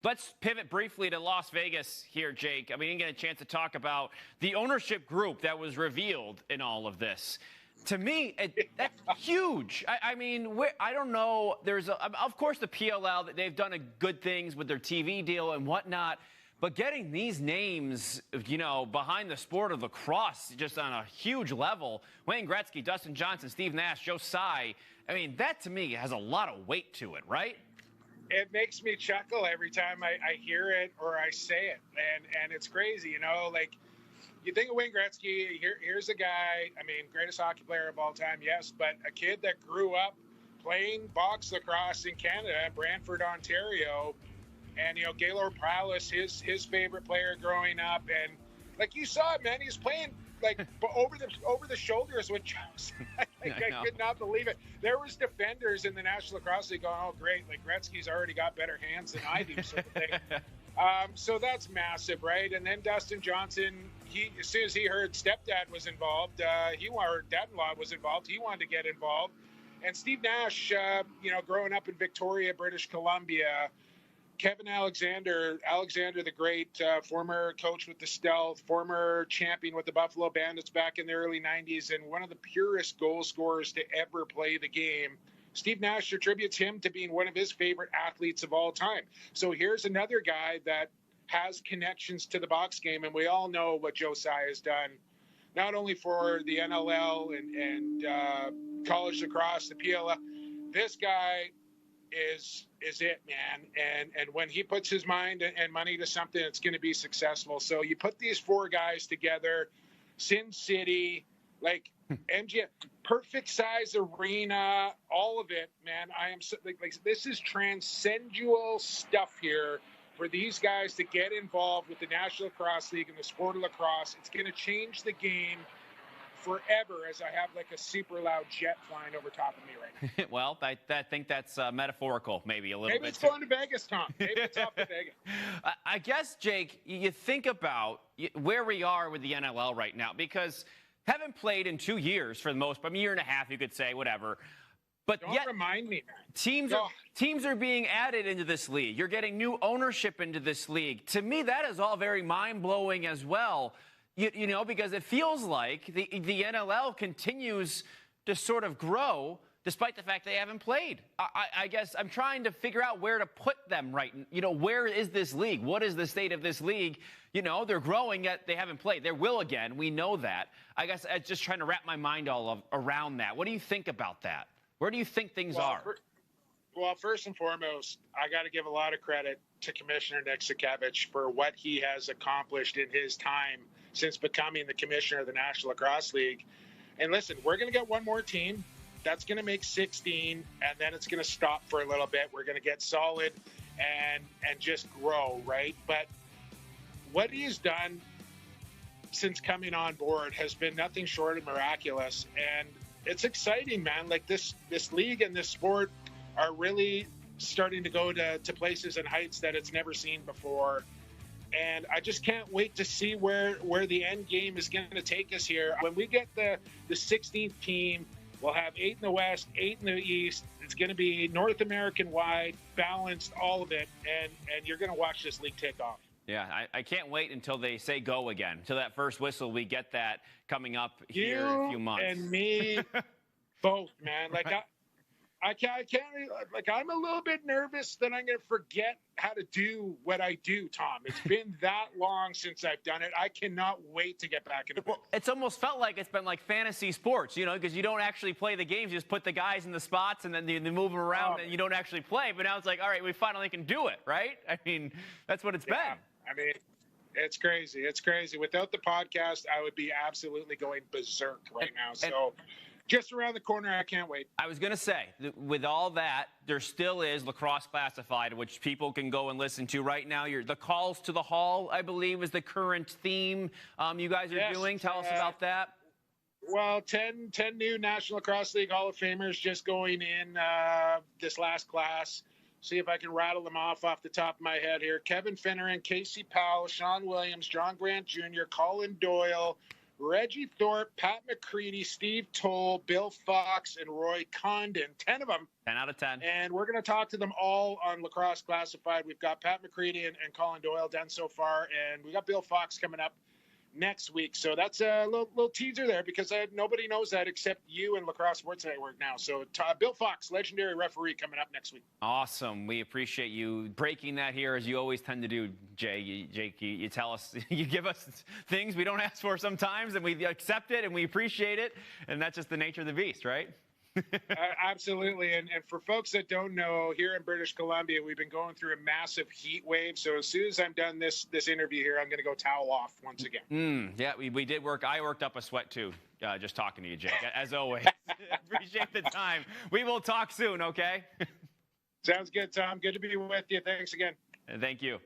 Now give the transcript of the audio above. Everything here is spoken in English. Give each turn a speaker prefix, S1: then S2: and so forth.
S1: Let's pivot briefly to Las Vegas here, Jake. I mean, you didn't get a chance to talk about the ownership group that was revealed in all of this. To me, that's huge. I mean, I don't know. Of course, the PLL, they've done good things with their TV deal and whatnot. But getting these names, behind the sport of lacrosse just on a huge level, Wayne Gretzky, Dustin Johnson, Steve Nash, Tsai, I mean, that to me has a lot of weight to it, right?
S2: It makes me chuckle every time I hear it or I say it. And it's crazy, like you think of Wayne Gretzky, here's a guy, I mean, greatest hockey player of all time, yes, but a kid that grew up playing box lacrosse in Canada, Brantford, Ontario. And, Gaylord Prowlis, his favorite player growing up. And, like, you saw it, man. He's playing, like, over the shoulders with Jones. I could not believe it. There was defenders in the National Lacrosse League going, oh, great. Like, Gretzky's already got better hands than I do, sort of thing. So that's massive, right? And then Dustin Johnson, as soon as he heard stepdad was involved, or dad-in-law was involved, he wanted to get involved. And Steve Nash, growing up in Victoria, British Columbia, Kevin Alexander the Great, former coach with the Stealth, former champion with the Buffalo Bandits back in the early 90s, and one of the purest goal scorers to ever play the game. Steve Nash attributes him to being one of his favorite athletes of all time. So here's another guy that has connections to the box game, and we all know what Tsai has done, not only for the NLL and college lacrosse, the PLL. This guy is it, man. And when he puts his mind and money to something, it's going to be successful. So you put these four guys together, Sin City, like MGM, perfect size arena, all of it, man. I am so, like this is transcendental stuff here for these guys to get involved with the National Lacrosse League and the sport of lacrosse. It's going to change the game forever, as I have like a super loud jet flying over top of me right now.
S1: Well, I think that's metaphorical, maybe a little bit.
S2: Maybe it's going to Vegas, Tom. Maybe it's off to Vegas.
S1: I guess, Jake, you think about where we are with the NLL right now, because haven't played in 2 years for the most part, a year and a half, you could say, whatever. But
S2: don't
S1: yet,
S2: remind me, man.
S1: Teams are being added into this league. You're getting new ownership into this league. To me, that is all very mind-blowing as well. Because it feels like the NLL continues to sort of grow despite the fact they haven't played. I guess I'm trying to figure out where to put them right. Where is this league? What is the state of this league? They're growing, yet they haven't played. They will again. We know that. I guess I'm just trying to wrap my mind around that. What do you think about that? Where do you think things are?
S2: Well, first and foremost, I got to give a lot of credit to Commissioner Nick Sakevich for what he has accomplished in his time since becoming the commissioner of the National Lacrosse League. And listen, we're going to get one more team. That's going to make 16, and then it's going to stop for a little bit. We're going to get solid and just grow, right? But what he's done since coming on board has been nothing short of miraculous. And it's exciting, man. Like this league and this sport are really starting to go to places and heights that it's never seen before. And I just can't wait to see where the end game is going to take us here. When we get the 16th team, we'll have 8 in the West, 8 in the East. It's going to be North American-wide, balanced, all of it. And you're going to watch this league take off.
S1: Yeah, I can't wait until they say go again. Until that first whistle, we get that coming up here in a few months.
S2: You and me both, man. Like, I can't, like, I'm a little bit nervous that I'm going to forget how to do what I do, Tom. It's been that long since I've done it. I cannot wait to get back into it.
S1: Well, it's almost felt like it's been like fantasy sports, because you don't actually play the games. You just put the guys in the spots and then they move them around and you don't actually play. But now it's like, all right, we finally can do it, right? I mean, that's what it's been.
S2: I mean, it's crazy. It's crazy. Without the podcast, I would be absolutely going berserk right now. So just around the corner, I can't wait.
S1: I was going to say, with all that, there still is Lacrosse Classified, which people can go and listen to right now. The Calls to the Hall, I believe, is the current theme you guys are doing. Tell us about that.
S2: Well, 10 new National Lacrosse League Hall of Famers just going in this last class. See if I can rattle them off the top of my head here. Kevin Finneran, Casey Powell, Sean Williams, John Grant Jr., Colin Doyle, Reggie Thorpe, Pat McCready, Steve Toll, Bill Fox, and Roy Condon. 10 of them.
S1: 10 out of 10.
S2: And we're going to talk to them all on Lacrosse Classified. We've got Pat McCready and Colin Doyle done so far, and we got Bill Fox coming up next week. So that's a little teaser there, because nobody knows that except you and Lacrosse Sports Network now. So Bill Fox, legendary referee, coming up next week.
S1: Awesome. We appreciate you breaking that here, as you always tend to do, Jake. You tell us, you give us things we don't ask for sometimes, and we accept it, and we appreciate it. And that's just the nature of the beast, right?
S2: Absolutely. And for folks that don't know, here in British Columbia, we've been going through a massive heat wave. So as soon as I'm done this interview here, I'm going to go towel off once again.
S1: Yeah, we did work. I worked up a sweat too, just talking to you, Jake, as always. Appreciate the time. We will talk soon, okay?
S2: Sounds good, Tom. Good to be with you. Thanks again.
S1: Thank you.